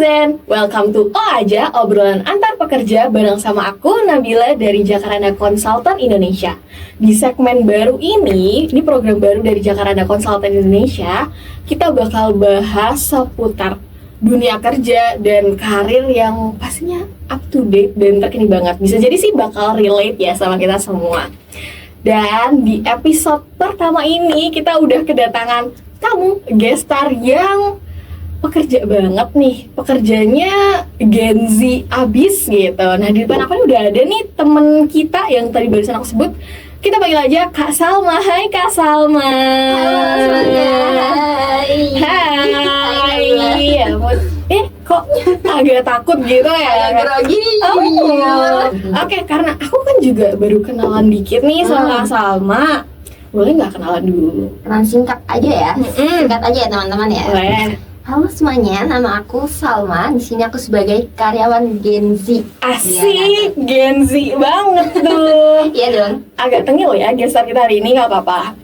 netizen, welcome to Aja, obrolan antar pekerja bareng sama aku Nabila dari Jakaranda Consultant Indonesia. Di segmen baru ini program baru dari Jakaranda Consultant Indonesia, kita bakal bahas seputar dunia kerja dan karir yang pastinya up to date dan terkini banget. Bisa jadi sih bakal relate ya sama kita semua. Dan di episode pertama ini kita udah kedatangan tamu guest star yang pekerja banget nih, pekerjanya Gen Z abis gitu. Nah di depan aku udah ada nih temen kita yang tadi barusan aku sebut. Kita panggil aja Kak Salma. Hai Kak Salma. Halo semuanya. Hai. Ya ampun. Kok agak takut gitu ya? Agak grogi. Oke, karena aku kan juga baru kenalan dikit nih sama Kak Salma. Boleh nggak kenalan dulu? Kenalan singkat aja ya. Singkat aja ya teman-teman ya. Boleh. Halo semuanya, nama aku Salma. Di sini aku sebagai karyawan Gen Z. Asik, Gen Z banget tuh. Iya dong. Agak tengil ya gestar kita hari ini, nggak apa-apa.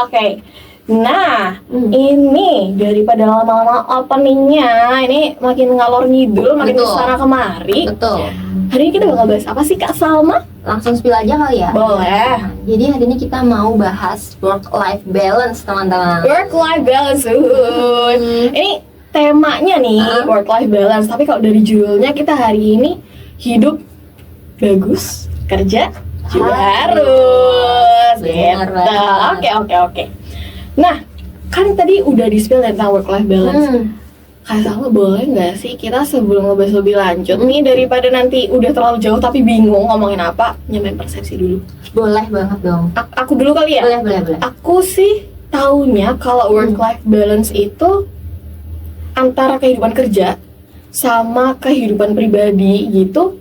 Oke. Nah, ini daripada lama-lama openingnya, ini makin ngalor ngidul, makin Betul. kesana kemari. Betul. Hari ini kita bakal bahas apa sih Kak Salma? Langsung spill aja kali ya. Boleh. Nah, jadi hari ini kita mau bahas work-life balance teman-teman. Work-life balance. Ini temanya nih work-life balance. Tapi kalau dari judulnya kita hari ini hidup bagus, kerja juga harus. Benar Gitu. banget. Oke. Nah, kan tadi udah di-spill tentang work-life balance. Kak Salma, boleh nggak sih kita sebelum ngebahas lebih lanjut nih, daripada nanti udah terlalu jauh tapi bingung ngomongin apa, nyamain persepsi dulu. Boleh banget dong. Aku dulu kali ya? Boleh. Aku sih taunya kalau work-life balance itu antara kehidupan kerja sama kehidupan pribadi gitu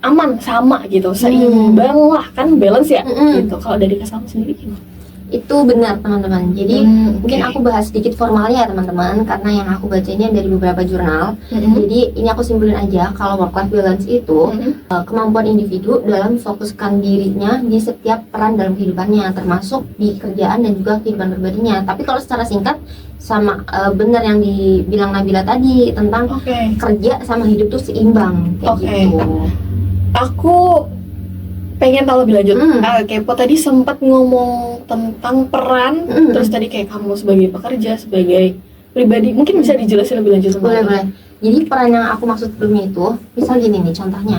aman, sama gitu, seimbang lah, kan balance ya gitu. Kalau dari Kak Salma sendiri gimana? Itu benar teman-teman. Jadi mungkin oke. aku bahas sedikit formalnya ya teman-teman, karena yang aku baca ini dari beberapa jurnal. Jadi ini aku simpulin aja kalau work-life balance itu kemampuan individu dalam fokuskan dirinya di setiap peran dalam kehidupannya, termasuk di kerjaan dan juga kehidupan pribadinya. Tapi kalau secara singkat sama benar yang dibilang Nabila tadi tentang kerja sama hidup tuh seimbang kayak Oke. gitu. Aku pengen tahu lebih lanjut. Kepo tadi sempat ngomong tentang peran, terus tadi kayak kamu sebagai pekerja, sebagai pribadi, mungkin bisa dijelasin lebih lanjut sama aku? Boleh. Jadi peran yang aku maksud sebelumnya itu, misal gini nih contohnya,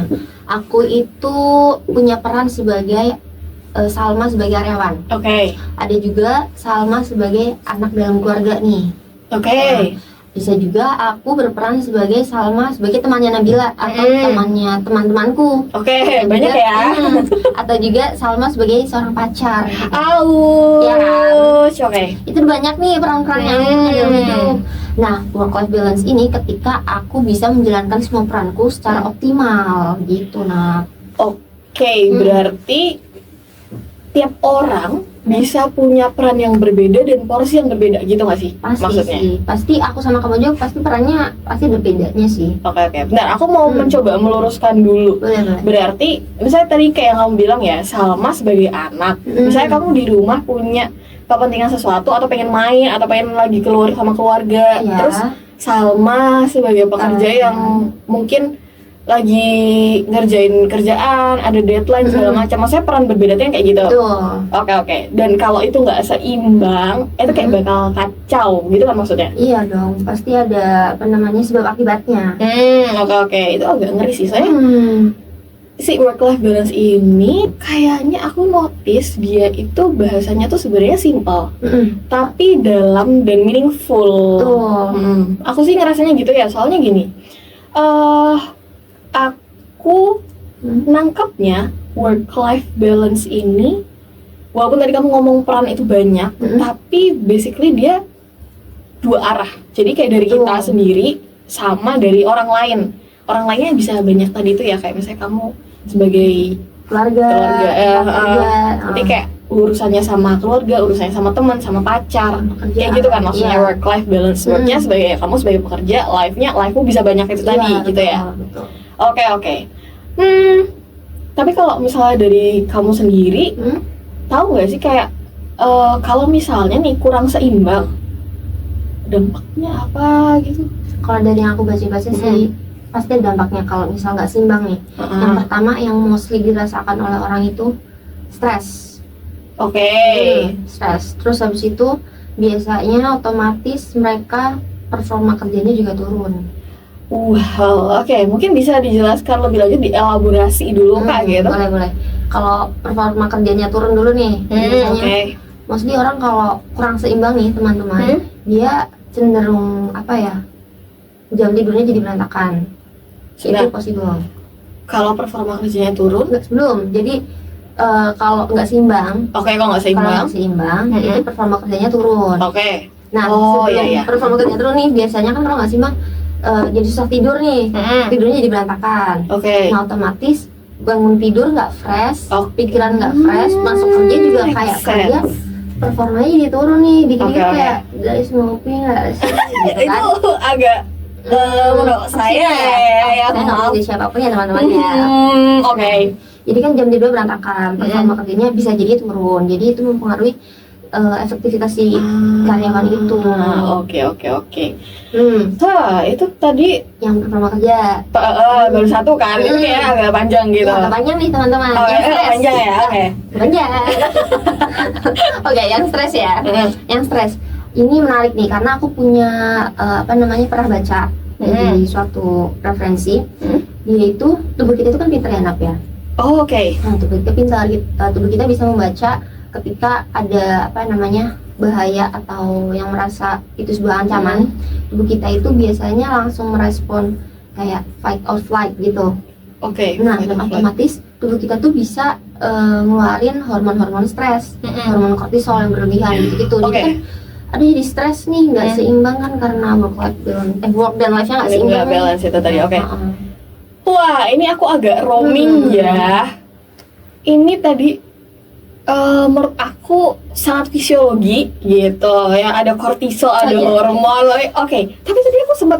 aku itu punya peran sebagai Salma sebagai karyawan. Oke. Ada juga Salma sebagai anak dalam keluarga nih. Oke. Bisa juga aku berperan sebagai Salma sebagai temannya Nabila atau temannya teman-temanku. Oke, Atau banyak juga- ya. Atau juga Salma sebagai seorang pacar. Ya kan? oke. Itu banyak nih peran-peran yang dalam hidup. Nah, work-life balance ini ketika aku bisa menjalankan semua peranku secara optimal gitu. Nah, Oke, berarti tiap orang bisa punya peran yang berbeda dan porsi yang berbeda gitu nggak sih? pasti Maksudnya? sih. Pasti aku sama kamu juga pasti perannya pasti berbedanya sih. Oke. Bentar, aku mau mencoba meluruskan dulu. Boleh. Berarti, misalnya tadi kayak yang kamu bilang ya, Salma sebagai anak. Misalnya kamu di rumah punya kepentingan sesuatu atau pengen main atau pengen lagi keluar sama keluarga. Ya. Terus Salma sebagai pekerja yang mungkin lagi ngerjain kerjaan, ada deadline segala macam. Maksudnya peran berbeda tuh yang kayak gitu. Betul. Oke. Dan kalau itu nggak seimbang, itu kayak bakal kacau gitu kan maksudnya? Iya dong, pasti ada apa namanya sebab akibatnya. Oke. Itu agak ngeri sih. Soalnya si work-life balance ini kayaknya aku notice dia itu bahasanya tuh sebenarnya simple, tapi dalam dan meaningful. Tuh. Aku sih ngerasanya gitu ya, soalnya gini, aku nangkepnya work-life balance ini, walaupun tadi kamu ngomong peran itu banyak, tapi basically dia dua arah. Jadi kayak dari kita sendiri sama dari orang lain. Orang lainnya bisa banyak tadi tuh ya, kayak misalnya kamu sebagai keluarga. nanti kayak urusannya sama keluarga, urusannya sama teman, sama pacar, kayak gitu kan maksudnya work-life balance. Worknya sebagai kamu sebagai pekerja, life-mu bisa banyak itu tadi gitu ya. Betul. Oke. Tapi kalau misalnya dari kamu sendiri, tahu nggak sih kayak kalau misalnya nih kurang seimbang, dampaknya apa gitu? Kalau dari yang aku baca-baca sih pasti ada dampaknya kalau misal nggak seimbang nih. Yang pertama yang mostly dirasakan oleh orang itu stres. Oke. Stres. Terus habis itu biasanya otomatis mereka performa kerjanya juga turun. Wow, oke. Mungkin bisa dijelaskan lebih lanjut, dielaborasi dulu Kak gitu. Boleh. Kalau performa kerjanya turun dulu nih, biasanya mostly orang kalau kurang seimbang nih teman-teman, dia cenderung apa ya, jam tidurnya jadi berantakan. Itu possible. Kalau performa kerjanya turun? Belum. Jadi kalau nggak seimbang, kalau nggak seimbang, itu performa kerjanya turun. Oke. Nah, sebelum performa kerjanya turun nih, biasanya kan kalau nggak seimbang, jadi susah tidur nih, tidurnya jadi berantakan. Oke. Nah, otomatis bangun tidur nggak fresh, pikiran nggak fresh, masuk kerja juga kayak kerja performanya jadi turun nih, dikit-dikit kayak guys ngopi nggak sih, gitu kan? Itu agak menurut saya ya, maaf siapapun ya teman-teman ya. Oke. Jadi kan jam tidur berantakan, performa kerjanya bisa jadi turun, jadi itu mempengaruhi efektivitas si karyawan itu. Oke. Itu tadi yang performa kerja baru satu kan, itu kayak agak panjang gitu. Agak panjang nih teman-teman. Panjang ya, oke. Panjang. Oke, yang stres ya. Yang stres. Ini menarik nih karena aku punya pernah baca di suatu referensi. Dia itu tubuh kita itu kan pintar ya, Nap ya. Oke. Nah, tubuh kita pintar, tubuh kita bisa membaca ketika ada bahaya atau yang merasa itu sebuah ancaman. Tubuh kita itu biasanya langsung merespon kayak fight or flight gitu. Oke. Nah, dan otomatis tubuh kita tuh bisa ngeluarin hormon-hormon stres, hormon kortisol yang berlebihan gitu. Jadi kan jadi stres nih, nggak seimbang kan karena work dan life-nya nggak seimbang. Nggak balance itu tadi. Oke. Wah, ini aku agak roaming ya. Ini tadi menurut aku sangat fisiologi gitu ya, ada kortisol, ada hormon. Oke. Tapi tadi aku sempat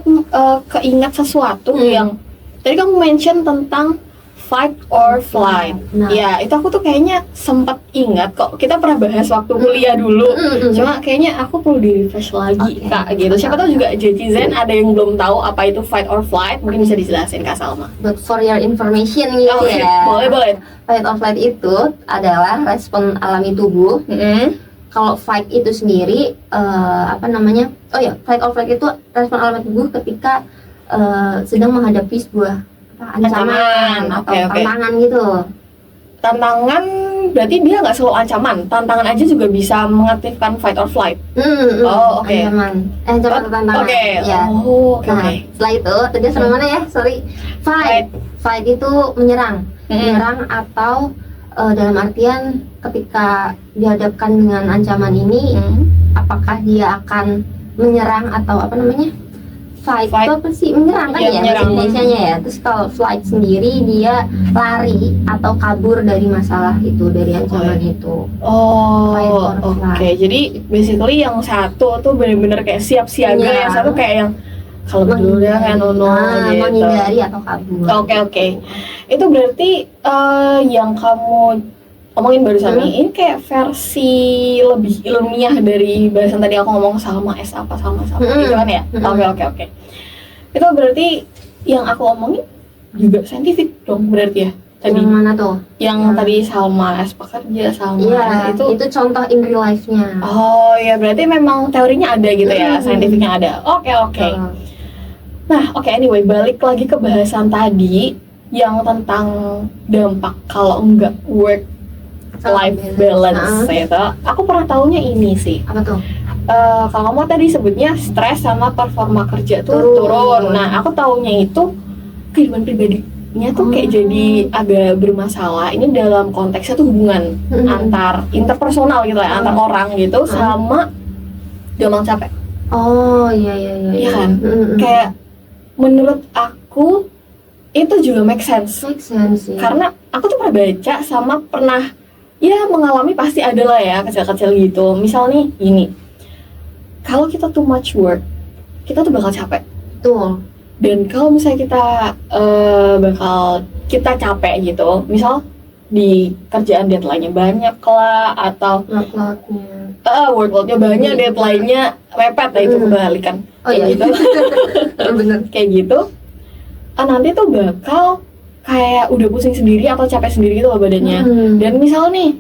keingat sesuatu yang tadi kamu mention tentang fight or flight. Ya, itu aku tuh kayaknya sempat ingat kok. Kita pernah bahas waktu kuliah dulu. Cuma kayaknya aku perlu di-refresh lagi Kak gitu. Siapa tahu juga Jetizen ada yang belum tahu apa itu fight or flight, mungkin bisa dijelasin Kak Salma. But for your information gitu ya. Boleh. Fight or flight itu adalah respon alami tubuh. Kalau fight itu sendiri fight or flight itu respon alami tubuh ketika sedang menghadapi sebuah ancaman atau tantangan gitu. Tantangan berarti dia nggak selalu ancaman, tantangan aja juga bisa mengaktifkan fight or flight. Ancaman atau tantangan. Setelah itu tadi sama mana ya? Sorry. Fight itu menyerang atau dalam artian ketika dihadapkan dengan ancaman ini, apakah dia akan menyerang atau fight itu apa sih, menyerang kan ya bahasa Indonesianya ya. Terus kalau flight sendiri dia lari atau kabur dari masalah itu, dari ancaman itu. Oke. Jadi basically yang satu tuh benar-benar kayak siap siaga, yang satu kayak yang kalau dulu ya kayak gitu. Menghindari atau kabur. Oke. Itu berarti yang kamu omongin barusan ini kayak versi lebih ilmiah dari bahasan tadi aku ngomong sama sama gitu kan ya. Oke. Itu berarti yang aku omongin juga saintifik dong berarti ya. Tadi yang mana tuh? Yang tadi Salma S pekerja sama itu contoh in real life-nya. Oh ya, berarti memang teorinya ada gitu ya, saintifiknya ada. Oke. Nah, anyway, balik lagi ke bahasan tadi yang tentang dampak kalau enggak work life balance itu. Aku pernah taunya ini sih. Apa tuh? Kalau kamu tadi sebutnya stres sama performa kerja tuh turun. Nah, aku taunya itu kehidupan pribadinya tuh kayak jadi agak bermasalah. Ini dalam konteksnya tuh hubungan antar interpersonal gitu ya, antar orang gitu, sama gampang capek. Iya kan? Kayak menurut aku itu juga make sense ya. Karena aku tuh pernah baca sama pernah mengalami, pasti ada lah ya kecil-kecil gitu. Misal nih gini, kalau kita too much work, kita tuh bakal capek. Betul. Dan kalau misalnya kita kita capek gitu, misal di kerjaan deadline-nya banyak lah, atau workload-nya banyak, deadline-nya mepet, itu kebalikan. Oh iya, gitu. bener. Kayak gitu, nanti tuh bakal kayak udah pusing sendiri atau capek sendiri gitu loh badannya. Dan misal nih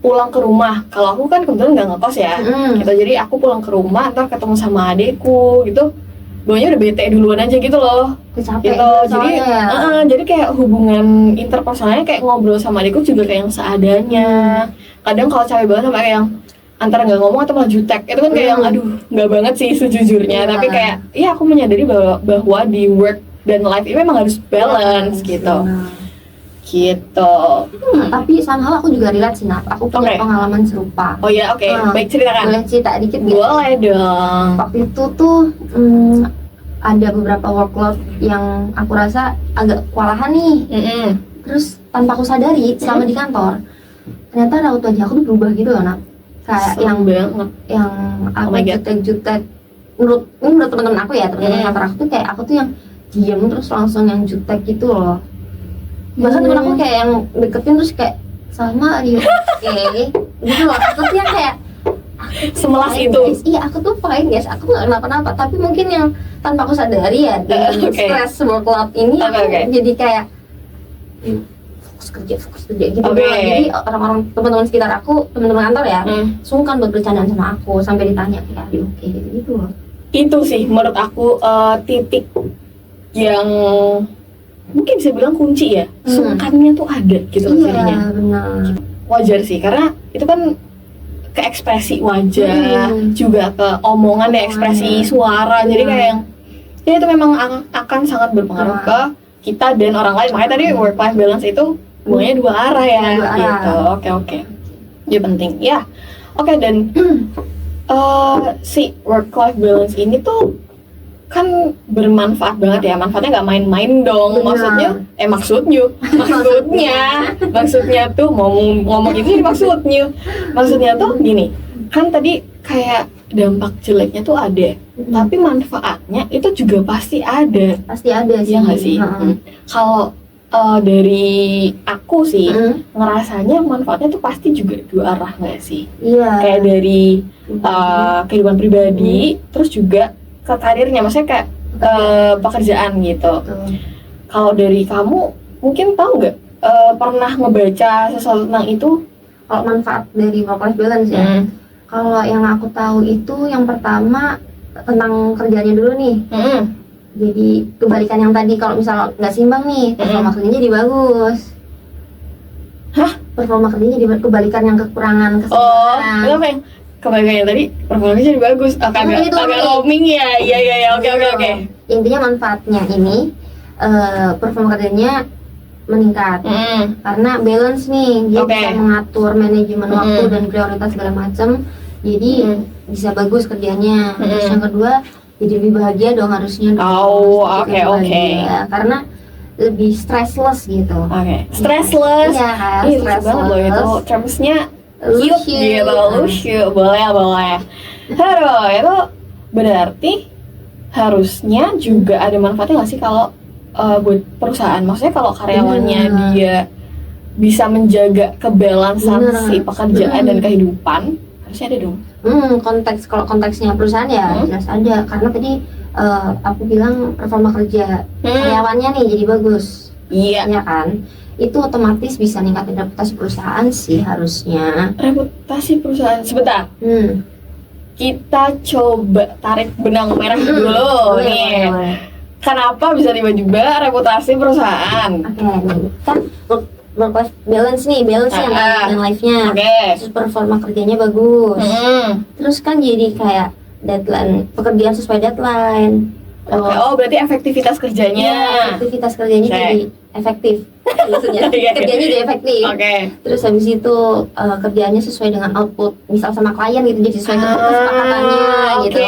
pulang ke rumah, kalau aku kan kebetulan nggak ngekos ya, gitu. Jadi aku pulang ke rumah, ntar ketemu sama adekku gitu, bawanya udah bete duluan aja gitu loh. Capek gitu. Jadi kayak hubungan interpersonalnya kayak ngobrol sama adekku juga kayak yang seadanya. Kadang kalau capek banget sama kayak yang antara nggak ngomong atau malah jutek, itu kan kayak yang aduh nggak banget sih sejujurnya. Tapi kayak ya aku menyadari bahwa di work dan life ini memang harus balance gitu. Gitu. Tapi somehow aku juga relate sih, Nat. Aku punya pengalaman serupa. Oh ya, oke. Baik, ceritakan. Boleh cerita dikit gak? Boleh dong. Waktu itu tuh ada beberapa workload yang aku rasa agak kewalahan nih. Terus tanpa aku sadari selama di kantor, ternyata raut wajah aku tuh berubah gitu loh, Nat. Kayak yang apa jutek-jutek. Menurut teman-teman aku ya, teman-teman kantor aku tuh kayak aku tuh yang diam terus langsung yang jutek gitu loh. Bahkan temen aku kayak yang deketin terus kayak sama Rio, gitu loh. Aku tuh yang kayak semelas itu. Iya, aku tuh fine guys, aku nggak kenapa-napa. Tapi mungkin yang tanpa aku sadari ya, stress workload ini aku jadi kayak fokus kerja gitu. Jadi orang-orang teman-teman sekitar aku, teman-teman kantor ya, sungkan buat bercandaan sama aku sampai ditanya kayak Rio, gitu loh. Itu sih menurut aku titik yang mungkin bisa bilang kunci ya, sungkannya tuh ada gitu loh jadinya. Benar. Wajar sih, karena itu kan ke ekspresi wajah, juga ke omongan ya, ekspresi suara. Jadi kayak yang ya itu memang akan sangat berpengaruh ke kita dan orang lain. Makanya tadi work life balance itu hubungannya dua arah ya, gitu. Oke. Ya penting ya. Oke, dan si work life balance ini tuh kan bermanfaat banget ya. Manfaatnya nggak main-main dong. Benar. Maksudnya tuh ngomong ini maksudnya tuh gini, kan tadi kayak dampak jeleknya tuh ada, tapi manfaatnya itu juga pasti ada sih. Ya nggak sih? Kalau dari aku sih ngerasanya manfaatnya tuh pasti juga dua arah, nggak sih? Iya. Kayak dari kehidupan pribadi, terus juga ke karirnya, maksudnya kayak pekerjaan gitu. Kalau dari kamu mungkin tahu nggak, pernah ngebaca sesuatu tentang itu? Kalau manfaat dari work life balance ya, kalau yang aku tahu itu yang pertama tentang kerjanya dulu nih. Jadi kebalikan yang tadi, kalau misalnya nggak seimbang nih, performa kerjanya jadi bagus. Performa kerjanya jadi kebalikan yang kekurangan keseimbangan. Itu apa yang kebalikannya tadi? Performanya jadi bagus. Agak roaming ya. Iya. Oke. Intinya manfaatnya ini performa kerjanya meningkat karena balance nih, dia bisa mengatur manajemen waktu dan prioritas segala macam, jadi bisa bagus kerjanya. Terus yang kedua, jadi lebih bahagia dong harusnya. Oke. Karena lebih stressless gitu. Stressless. Iya kan, stressless banget loh itu termsnya. Lucu. Boleh. Aduh, itu berarti harusnya juga ada manfaatnya nggak sih kalau buat perusahaan? Maksudnya kalau karyawannya dia bisa menjaga kebalansan si pekerjaan dan kehidupan, harusnya ada dong. Kalau konteksnya perusahaan ya jelas ada, karena tadi aku bilang performa kerja karyawannya nih jadi bagus. Iya kan? Itu otomatis bisa ningkatin reputasi perusahaan sih harusnya. Reputasi perusahaan, sebentar. Kita coba tarik benang merah dulu nih. Kenapa bisa tiba-tiba reputasi perusahaan? Nih kan work life balance nih, yang life-nya. Terus performa kerjanya bagus. Terus kan jadi kayak deadline, pekerjaan sesuai deadline. Berarti efektivitas kerjanya. Efektivitas kerjanya jadi efektif. Maksudnya kerjanya jadi efektif. Terus habis itu kerjaannya sesuai dengan output, misal sama klien gitu, jadi sesuai dengan kesepakatannya gitu.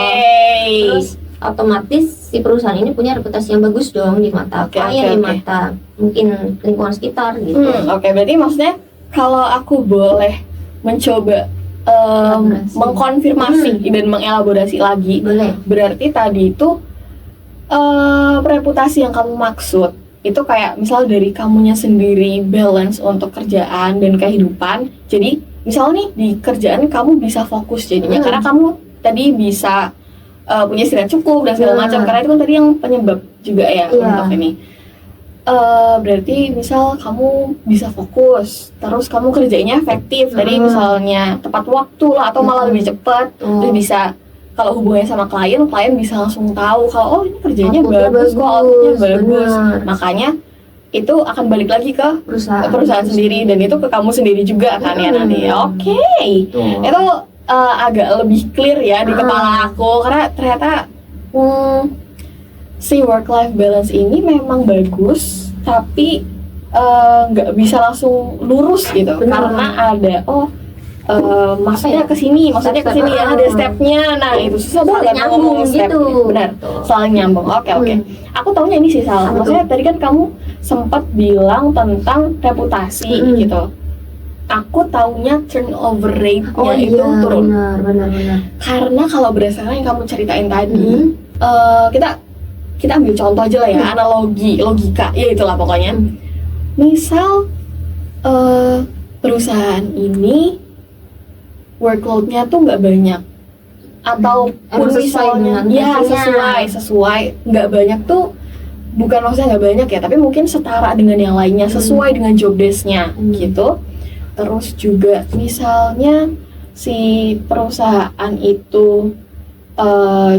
Terus otomatis si perusahaan ini punya reputasi yang bagus dong di mata klien, di mata mungkin lingkungan sekitar gitu. Berarti maksudnya kalau aku boleh mencoba mengkonfirmasi dan mengelaborasi lagi, boleh. Berarti tadi itu reputasi yang kamu maksud itu kayak misal dari kamunya sendiri balance untuk kerjaan dan kehidupan. Jadi misal nih di kerjaan kamu bisa fokus jadinya karena kamu tadi bisa punya istirahat cukup dan segala macam, karena itu kan tadi yang penyebab juga ya untuk ini. Berarti misal kamu bisa fokus, terus kamu kerjanya efektif, tadi misalnya tepat waktu lah atau malah lebih cepat, terus bisa kalau hubungannya sama klien bisa langsung tahu kalau oh ini kerjanya bagus kok, outputnya bagus. Makanya itu akan balik lagi ke perusahaan sendiri dan itu ke kamu sendiri juga kan ya nanti. Oke. Itu agak lebih clear ya di kepala aku, karena ternyata si work-life balance ini memang bagus, tapi nggak bisa langsung lurus gitu. Karena ada maksudnya kesini ya, ada stepnya. Nah itu susah banget ngomong step gitu. Benar, saling nyambung. Oke. Aku taunya ini sih salah. Maksudnya tadi kan kamu sempat bilang tentang reputasi gitu. Aku taunya turnover rate-nya itu turun. Benar. Karena kalau berdasarkan yang kamu ceritain tadi, kita ambil contoh aja lah ya, analogi, logika, ya itulah pokoknya. Misal perusahaan ini workload-nya tuh nggak banyak, ataupun misalnya sesuai nggak banyak tuh, bukan maksudnya nggak banyak ya, tapi mungkin setara dengan yang lainnya, sesuai dengan job desk-nya gitu. Terus juga misalnya si perusahaan itu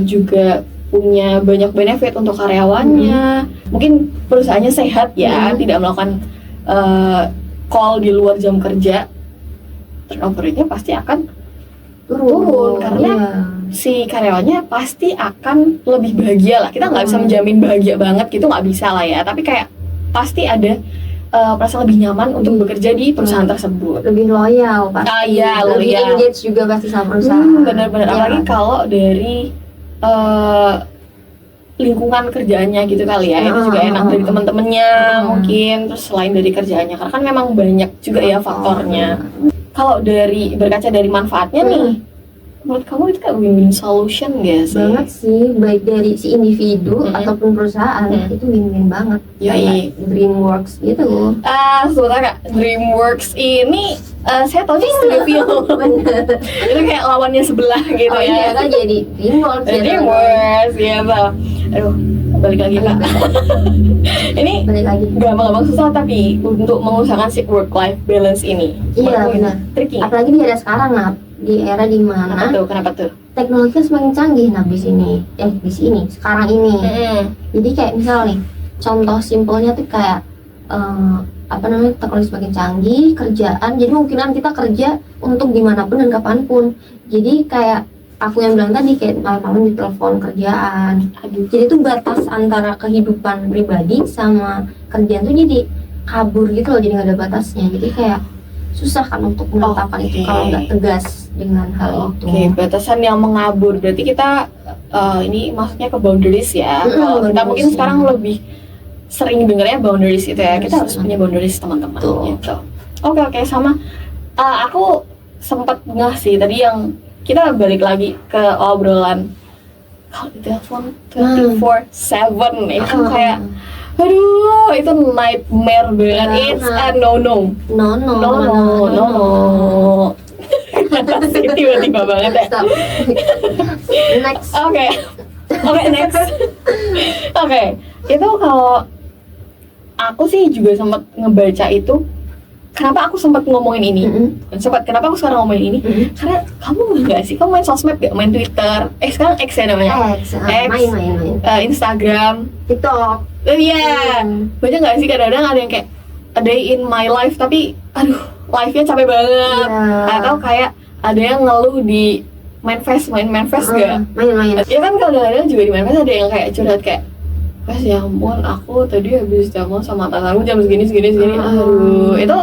juga punya banyak benefit untuk karyawannya, mungkin perusahaannya sehat ya, tidak melakukan call di luar jam kerja, turnover rate-nya pasti akan turun karena si karyawannya pasti akan lebih bahagia lah. Kita nggak bisa menjamin bahagia banget gitu, nggak bisa lah ya, tapi kayak pasti ada perasaan lebih nyaman untuk bekerja di perusahaan tersebut, lebih loyal pasti, lebih engage juga pasti sama perusahaan. Benar-benar apalagi kalau dari lingkungan kerjaannya gitu kali ya, itu juga enak dari teman-temannya mungkin, terus selain dari kerjaannya, karena kan memang banyak juga ya faktornya. Kalau dari berkaca dari manfaatnya nih, menurut kamu itu kayak win-win solution gak sih? Banget sih, baik dari si individu ataupun perusahaan, itu win-win banget. Kayak DreamWorks gitu. Sebentar Kak, DreamWorks ini saya tahu sih studio itu kayak lawannya sebelah gitu ya. Iya kan, jadi DreamWorks ya. DreamWorks gitu. Aduh, balik lagi Kak. Ini gampang-gampang susah, tapi untuk mengusahakan si work-life balance ini. Iya benar. Tricky. Apalagi di era sekarang, di era dimana kenapa tuh? Teknologi semakin canggih di sini sekarang ini. Jadi kayak misal nih, contoh simpelnya tuh kayak teknologi semakin canggih, kerjaan, jadi kemungkinan kita kerja untuk dimanapun dan kapanpun. Jadi kayak aku yang bilang tadi, kayak malam-malam ditelepon kerjaan. Jadi tuh batas antara kehidupan pribadi sama kerjaan tuh jadi kabur gitu loh, jadi nggak ada batasnya. Jadi kayak susah kan untuk menetapkan itu kalau nggak tegas dengan hal itu. Batasan yang mengabur berarti kita ini maksudnya ke boundaries ya. Kalau kita mungkin sekarang lebih sering dengarnya boundaries itu ya, kita harus punya boundaries teman-teman gitu. Oke, sama aku sempat ngeh sih tadi yang kita balik lagi ke obrolan kalau di telepon 24/7 itu kayak aduh, itu nightmare banget. It's a no. Tiba-tiba banget ya. Next. Oke, next. Oke, itu kalau aku sih juga sempat ngebaca itu. Kenapa aku sempat ngomongin ini? Kenapa aku sekarang ngomongin ini? Karena kamu nggak sih, kamu main sosmed gak? Main Twitter? Sekarang X ya namanya? X. Main. Instagram, TikTok. Iya. Banyak nggak sih kadang-kadang ada yang kayak a day in my life, tapi aduh, life-nya capek banget. Atau kayak ada yang ngeluh di Manifest gak? Main. Ya kan kadang-kadang juga di Manifest ada yang kayak curhat kayak, ya ampun, aku tadi habis jamu sama tantangu jam segini. Aduh, itu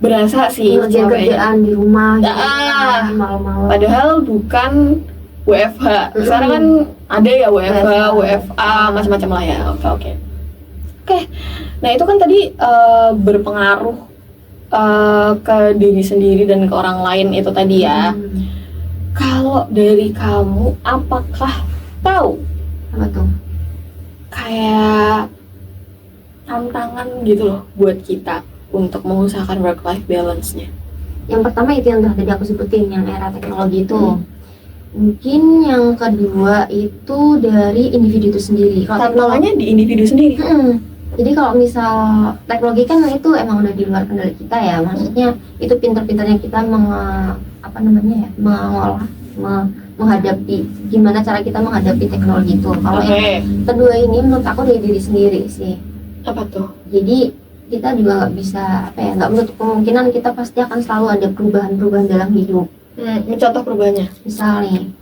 berasa sih kerjaan di rumah malam-malam. Padahal bukan WFH. Sekarang kan ada ya WFH, WFA, macam-macam lah ya. Oke. Nah itu kan tadi berpengaruh ke diri sendiri dan ke orang lain itu tadi ya. Kalau dari kamu, apakah tahu apa tuh? kayak tantangan gitu loh buat kita untuk mengusahakan work life balance-nya? Yang pertama itu yang tadi aku sebutin, yang era teknologi itu. Mungkin yang kedua itu dari individu itu sendiri. Kalau Tantangannya di individu sendiri. Jadi kalau misal teknologi kan itu emang udah di luar kendali kita ya, maksudnya itu pintar-pintarnya kita mengolah, menghadapi gimana cara kita menghadapi teknologi itu. Kalau yang kedua ini menurut aku dari diri sendiri sih. Apa tuh? Jadi kita juga nggak bisa nggak menutup kemungkinan kita pasti akan selalu ada perubahan-perubahan dalam hidup. Contoh perubahannya? Misal nih,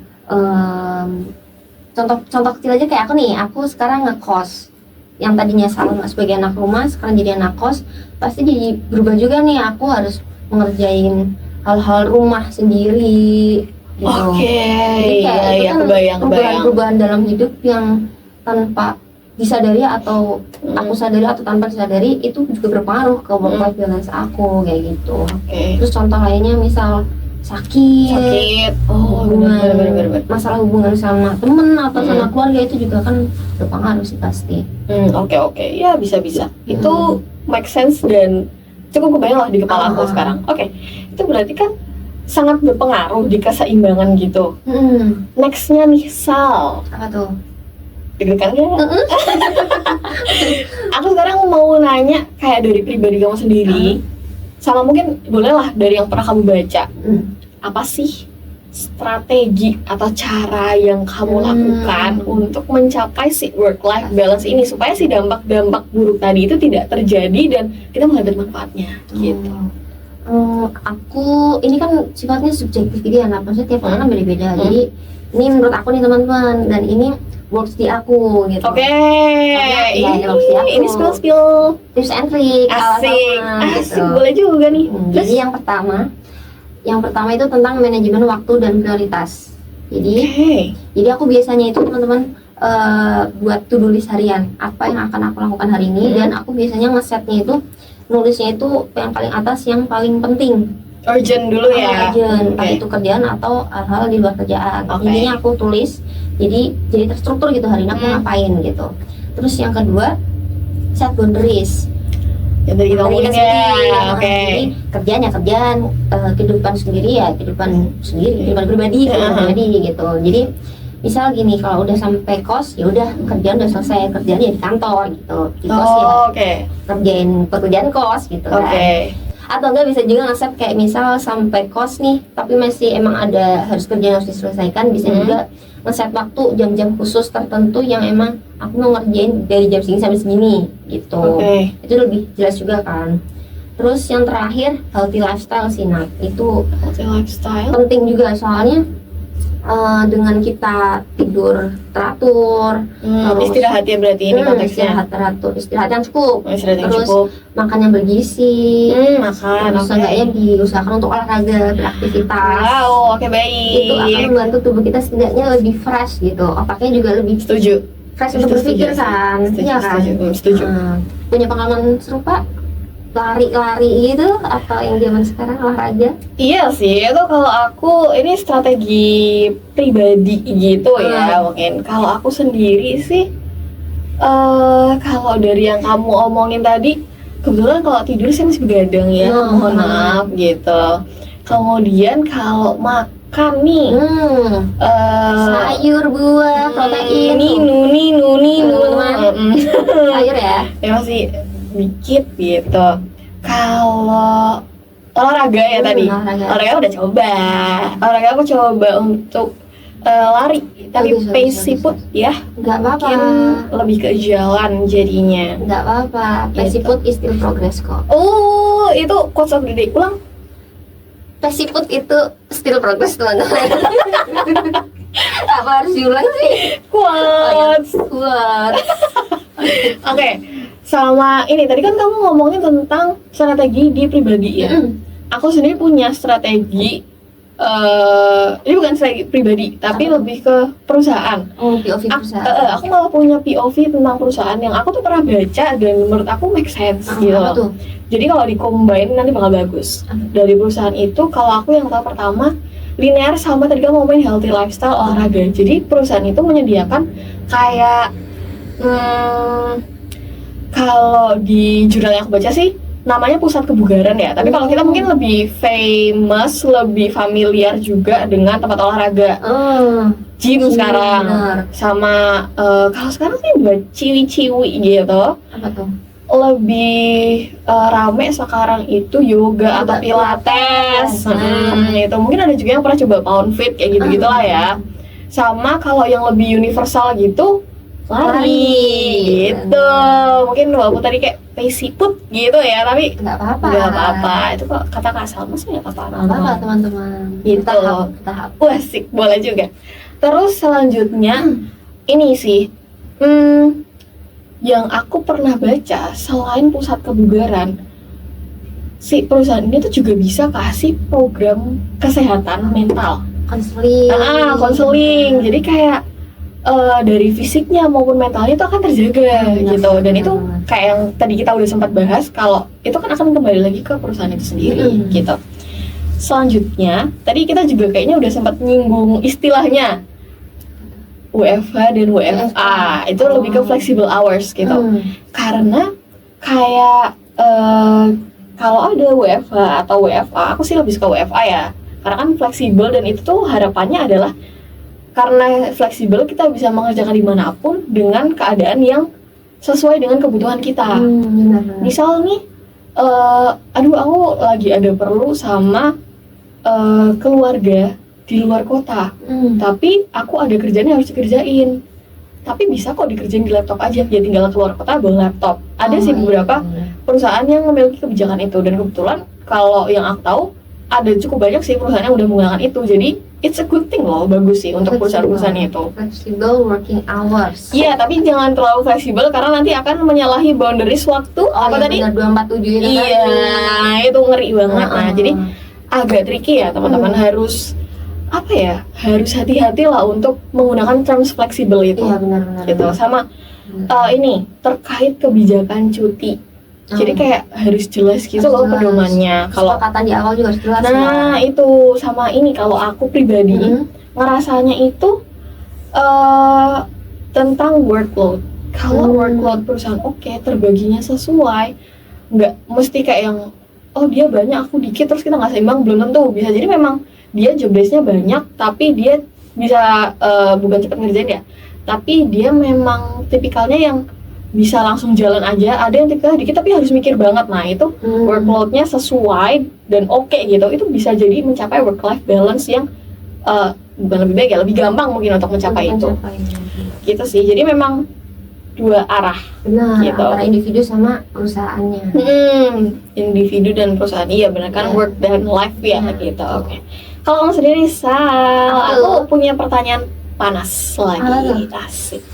contoh kecil aja kayak aku sekarang ngekos. Yang tadinya selalu sebagai anak rumah, sekarang jadi anak kos, pasti jadi berubah juga nih. Aku harus mengerjain hal-hal rumah sendiri gitu. Jadi kayak itu kan perubahan-perubahan dalam hidup yang tanpa disadari atau aku sadari atau tanpa disadari itu juga berpengaruh ke work life balance aku kayak gitu. Terus contoh lainnya misal sakit, bener. Masalah hubungan sama temen atau sama keluarga itu juga kan berpengaruh sih pasti. Oke. Ya bisa. Itu make sense dan cukup kebayang lah di kepala aku sekarang. Itu berarti kan sangat berpengaruh di keseimbangan gitu. Nextnya nih Sal. Apa tuh? Deg-degan gak? Aku sekarang mau nanya kayak dari pribadi kamu sendiri, sama mungkin bolehlah dari yang pernah kamu baca. Apa sih strategi atau cara yang kamu lakukan untuk mencapai si work life balance ini supaya si dampak-dampak buruk tadi itu tidak terjadi dan kita mengambil manfaatnya gitu. Aku ini kan sifatnya subjektif gitu ya, maksudnya tiap orang kan beda-beda. Jadi ini menurut aku nih teman-teman, dan ini works di aku gitu. Ini spill tips and trick asik gitu. Boleh juga nih. Jadi yang pertama itu tentang manajemen waktu dan prioritas. Jadi aku biasanya itu teman-teman buat to-do list harian, apa yang akan aku lakukan hari ini, dan aku biasanya ngesetnya itu, nulisnya itu yang paling atas, yang paling penting, urgent dulu ya. Entah itu kerjaan atau hal-hal di luar kerjaan. Intinya aku tulis, jadi terstruktur gitu hari ini aku ngapain gitu. Terus yang kedua, set boundaries. Yang tadi kita ngomongin ya. Jadi kerjaan, kehidupan sendiri ya kehidupan pribadi gitu. Jadi misal gini, kalau udah sampai kos ya udah kerjaan udah selesai, kerjaan ya di kantor gitu. Di kos kerjain pekerjaan kos gitu kan. Atau enggak bisa juga ngeset kayak misal sampai kos nih tapi masih emang ada harus kerja yang harus diselesaikan, bisa juga ngeset waktu jam-jam khusus tertentu yang emang aku mau ngerjain dari jam segini sampai segini gitu. Itu lebih jelas juga kan. Terus yang terakhir healthy lifestyle sih, itu healthy lifestyle penting juga soalnya dengan kita tidur teratur, istirahat ya berarti ini konteksnya. Istirahat yang cukup, terus cukup, makan yang bergizi, terus seenggaknya diusahakan untuk olahraga, beraktivitas. Baik. Itu akan membantu tubuh kita setidaknya lebih fresh gitu, otaknya juga lebih fresh untuk berpikir kan. Setuju. Punya pengalaman serupa? Lari-lari gitu atau yang zaman sekarang olahraga? Iya sih, itu kalau aku ini strategi pribadi gitu ya mungkin. Kalau aku sendiri sih kalau dari yang kamu omongin tadi, kebetulan kalau tidur sih masih begadang ya, mohon maaf gitu. Kemudian kalau makan nih sayur, buah, protein, nuni sayur ya masih dikit gitu. Kalau olahraga ya tadi, olahraga udah coba. Olahraga aku coba untuk lari, tapi pace put ya, nggak apa-apa. Mungkin lebih ke jalan jadinya. Nggak apa-apa. Pace put is still progress kok. Itu quotes of the day. Ulang. Pace put itu still progress teman-teman. Apa harus diulang sih? Quotes. Oke. Sama ini tadi kan kamu ngomongin tentang strategi di pribadi ya. Aku sendiri punya strategi, ini bukan strategi pribadi tapi lebih ke perusahaan. POV perusahaan. Aku malah punya POV tentang perusahaan yang aku tuh pernah baca dan menurut aku make sense gitu. Jadi kalau di-combine nanti bakal bagus. Dari perusahaan itu kalau aku yang tahu pertama linear sama tadi kamu ngomongin healthy lifestyle, olahraga. Jadi perusahaan itu menyediakan kayak Kalau di jurnal yang aku baca sih namanya pusat kebugaran ya. Tapi kalau kita mungkin lebih famous, lebih familiar juga dengan tempat olahraga. Gym sekarang. Benar. Sama kalau sekarang sih buat ciwi-ciwi gitu. Apa tuh? Lebih rame sekarang itu yoga atau pilates. Itu mungkin ada juga yang pernah coba pound fit kayak gitu-gitu lah ya. Sama kalau yang lebih universal gitu lari gitu. Mungkin walaupun tadi kayak pesiput gitu ya, tapi Nggak apa-apa. nggak apa-apa. Itu kok kata Kak Salma sih nggak apa-apa. Nggak apa-apa teman-teman. Gitu. Tahap. Wah, asik, boleh juga. Terus selanjutnya ini sih, yang aku pernah baca selain pusat kebugaran, si perusahaan ini tuh juga bisa kasih program kesehatan mental. Konseling. Konseling. Jadi kayak dari fisiknya maupun mentalnya itu akan terjaga gitu. Dan itu kayak yang tadi kita udah sempat bahas, kalau itu kan akan kembali lagi ke perusahaan itu sendiri gitu. Selanjutnya, tadi kita juga kayaknya udah sempat nyinggung istilahnya WFH dan WFA. Itu lebih ke flexible hours gitu. Karena kayak kalau ada WFH atau WFA, aku sih lebih suka WFA ya. Karena kan fleksibel, dan itu tuh harapannya adalah karena fleksibel kita bisa mengerjakan dimanapun dengan keadaan yang sesuai dengan kebutuhan kita. Misal nih, aduh aku lagi ada perlu sama keluarga di luar kota, tapi aku ada kerjaan yang harus dikerjain. Tapi bisa kok dikerjain di laptop aja, ya tinggal keluar kota bawa laptop. Ada sih beberapa perusahaan yang memiliki kebijakan itu, dan kebetulan kalau yang aku tahu ada cukup banyak sih perusahaan yang udah menggunakan itu. Jadi it's a good thing loh, bagus sih untuk perusahaan-perusahaan itu. Flexible working hours. Iya, tapi jangan terlalu fleksibel karena nanti akan menyalahi boundaries waktu. Apa tadi? 247 itu Iya, tadi. itu ngeri banget. Nah, jadi agak tricky ya teman-teman, harus apa ya? Harus hati-hati lah untuk menggunakan terms fleksibel itu. Iya, benar-benar. Gitu. Sama ini terkait kebijakan cuti. Jadi kayak harus jelas gitu loh pedomannya. Kalau kesepakatan di awal juga harus jelas. nah itu sama ini, kalau aku pribadi ngerasanya itu tentang workload. Kalau workload perusahaan terbaginya sesuai, nggak mesti kayak yang dia banyak aku dikit terus kita nggak seimbang, belum tentu. Bisa jadi memang dia job desk-nya banyak tapi dia bisa bukan cepat ngerjain ya, tapi dia memang tipikalnya yang bisa langsung jalan aja. Ada yang tipikalnya dikit tapi harus mikir banget. Nah itu workload-nya sesuai dan gitu, itu bisa jadi mencapai work-life balance yang bukan lebih baik ya, lebih gampang mungkin untuk mencapai itu. Gitu sih, jadi memang dua arah. Benar, gitu. antara individu sama perusahaannya. Individu dan perusahaan, iya benar kan, work dan life ya gitu. Oke. Kalau kamu sendiri, Sal, aku punya pertanyaan panas lagi. Asik.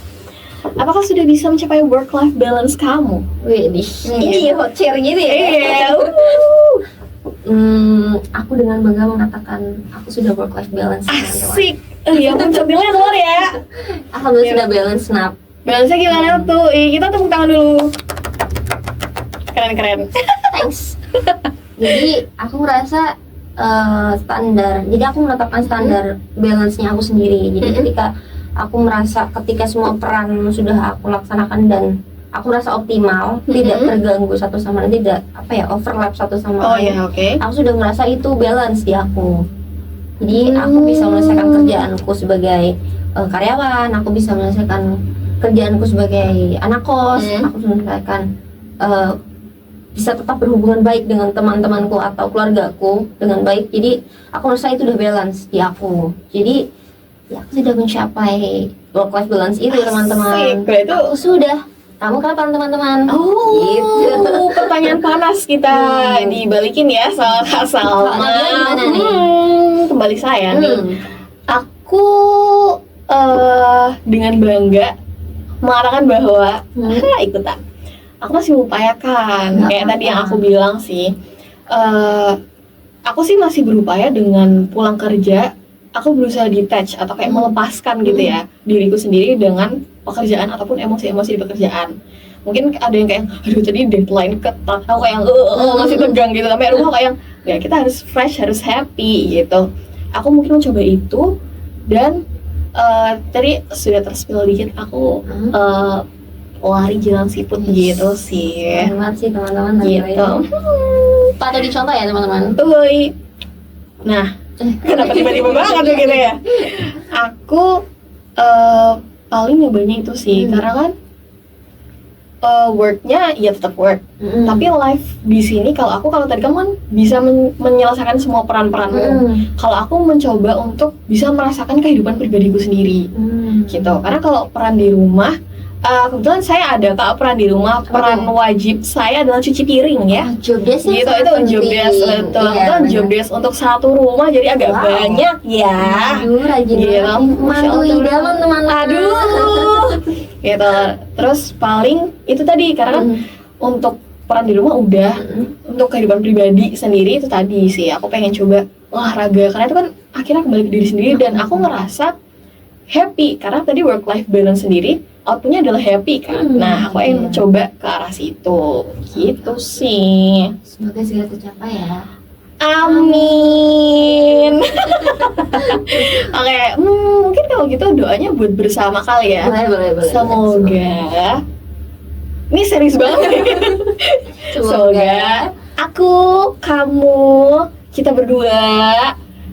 Apakah sudah bisa mencapai work-life balance kamu? Widih, ini hot chair gitu ya. Iya. Aku dengan bangga mengatakan aku sudah work-life balance. Asik. Iya, centilnya keluar ya. Alhamdulillah sudah balance, Nap. Balance-nya gimana tuh? Kita tepuk tangan dulu. Keren-keren. Thanks. Jadi aku merasa standar. Jadi aku menetapkan standar balance-nya aku sendiri. Jadi ketika aku merasa ketika semua peran sudah aku laksanakan dan aku merasa optimal, tidak terganggu satu sama lain, tidak overlap satu sama lain. Aku sudah merasa itu balance di aku. Jadi aku bisa menyelesaikan kerjaanku sebagai karyawan, aku bisa menyelesaikan kerjaanku sebagai anak kos, aku bisa menyelesaikan bisa tetap berhubungan baik dengan teman-temanku atau keluargaku dengan baik. Jadi aku merasa itu udah balance di aku. Jadi ya, aku sudah mencapai work-life balance itu, teman-teman. Aku sudah. Kamu kapan, teman-teman? Gitu. Pertanyaan panas kita dibalikin ya soal Kak Salma. Kembali saya nih. Aku dengan bangga mengatakan bahwa ikutan. Aku masih mengupayakan. Kayak tadi yang aku bilang sih. Aku sih masih berupaya dengan pulang kerja. Aku berusaha detach atau kayak melepaskan gitu ya diriku sendiri dengan pekerjaan ataupun emosi-emosi di pekerjaan. Mungkin ada yang kayak, aduh tadi deadline ketat, aku kayak masih tegang gitu. Sampai rumah kayak, ya kita harus fresh, harus happy gitu. Aku mungkin mencoba itu. Dan tadi sudah terspill dikit, aku lari jalan siput gitu sih. Keren banget sih teman-teman. Gitu. Patut dicontoh ya teman-teman. Uy. Nah, kenapa tiba-tiba banget begitu ya? Aku paling nyobanya itu sih, karena kan worknya ya tetap work, tapi life di sini kalau tadi kamu kan bisa menyelesaikan semua peran-peranmu. Kalau aku mencoba untuk bisa merasakan kehidupan pribadiku sendiri, gitu. Karena kalau peran di rumah, kebetulan saya ada peran di rumah, peran wajib saya adalah cuci piring ya. Job desk Gitu, itu job desk, betul. Itu job desk untuk satu rumah, jadi agak banyak ya. Aduh, rajin banget. Mantu idaman teman-teman. Aduh, gitu. Terus paling itu tadi, karena kan untuk peran di rumah udah, untuk kehidupan pribadi sendiri itu tadi sih. Aku pengen coba olahraga, karena itu kan akhirnya kembali ke diri sendiri dan aku ngerasa happy karena tadi work life balance sendiri outputnya adalah happy kan. Nah, aku ingin mencoba ke arah situ, gitu sih. Semoga segera tercapai ya. Amin. Oke, mungkin kalau gitu doanya buat bersama kali ya. Boleh. Semoga. Ini serius banget. Semoga aku, kamu, kita berdua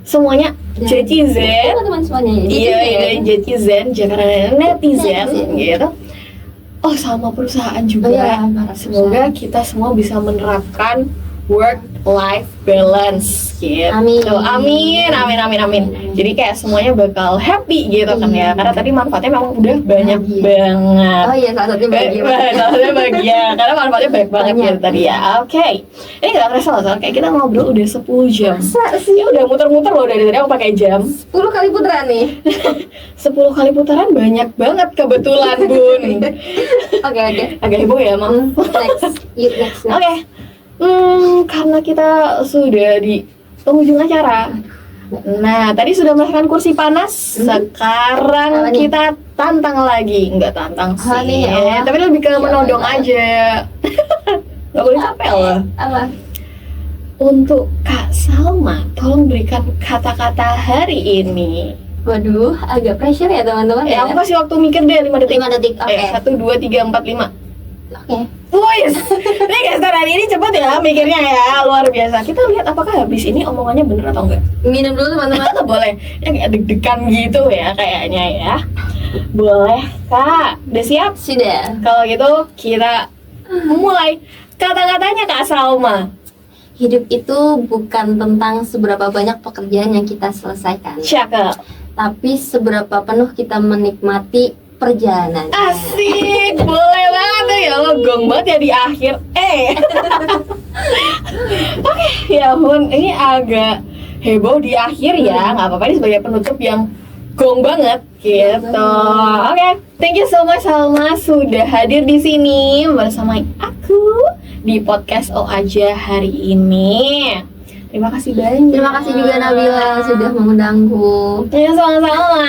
semuanya Jetizen, teman-teman semuanya. iya dari Jetizen, Jakarta Netizen gitu. Oh, sama perusahaan juga. Semoga kita semua bisa menerapkan work-life balance gitu. Amin. Amin. Jadi kayak semuanya bakal happy gitu kan ya. Karena tadi manfaatnya memang udah banyak banget. Oh iya, salah satunya bahagia. Salah satunya bahagia. Karena manfaatnya banyak banget gitu tadi ya. Oke. Ini gak kerasa loh, soalnya kayak kita ngobrol udah 10 jam. Masa sih? Ya udah muter-muter loh dari tadi aku pakai jam. 10 kali putaran nih. 10 kali putaran banyak banget kebetulan, Bun. Oke. Agak heboh ya, Mam. Next. Oke. Karena kita sudah di penghujung acara. Nah, tadi sudah merasakan kursi panas. Sekarang kita tantang lagi. Enggak tantang sih, tapi lebih ke menodong aja. Gak boleh capek loh. Apa? Untuk Kak Salma, tolong berikan kata-kata hari ini. Waduh, agak pressure ya teman-teman ya. Aku kasih waktu mikir deh 5 detik. 5 detik, oke. 1, 2, 3, 4, 5. Oke. Wih, ini geser hari ini cepet ya mikirnya ya, luar biasa. Kita lihat apakah habis ini omongannya bener atau enggak. Minum dulu teman-teman. Boleh, ya kayak deg-degan gitu ya kayaknya ya. Boleh Kak, udah siap? Sudah. Kalau gitu kita mulai. Kata-katanya Kak Salma. Hidup itu bukan tentang seberapa banyak pekerjaan yang kita selesaikan, Cakep. tapi seberapa penuh kita menikmati perjalanan. Asik, boleh banget tuh ya, lo gong banget ya di akhir. Oke, ya ampun, ini agak heboh di akhir ya, nggak apa-apa, ini sebagai penutup yang gong banget gitu. Oke, thank you so much Salma sudah hadir di sini bersama aku di podcast O Aja hari ini. Terima kasih banyak. Terima kasih juga Nabila sudah mengundangku. Ya sama-sama.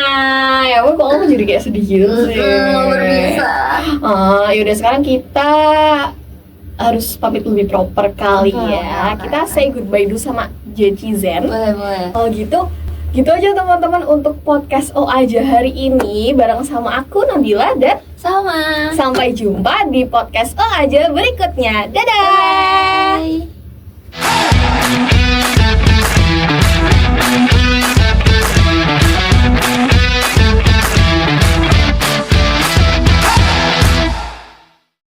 Ya ampun, kok aku jadi kayak sedih gitu sih. Bisa. Yaudah sekarang kita harus pamit lebih proper kali ya. Kita say goodbye dulu sama Jetizen. Boleh. Oh gitu aja teman-teman untuk podcast O Aja hari ini bareng sama aku Nabila dan Sama. sampai jumpa di podcast O Aja berikutnya. Dadah. Bye.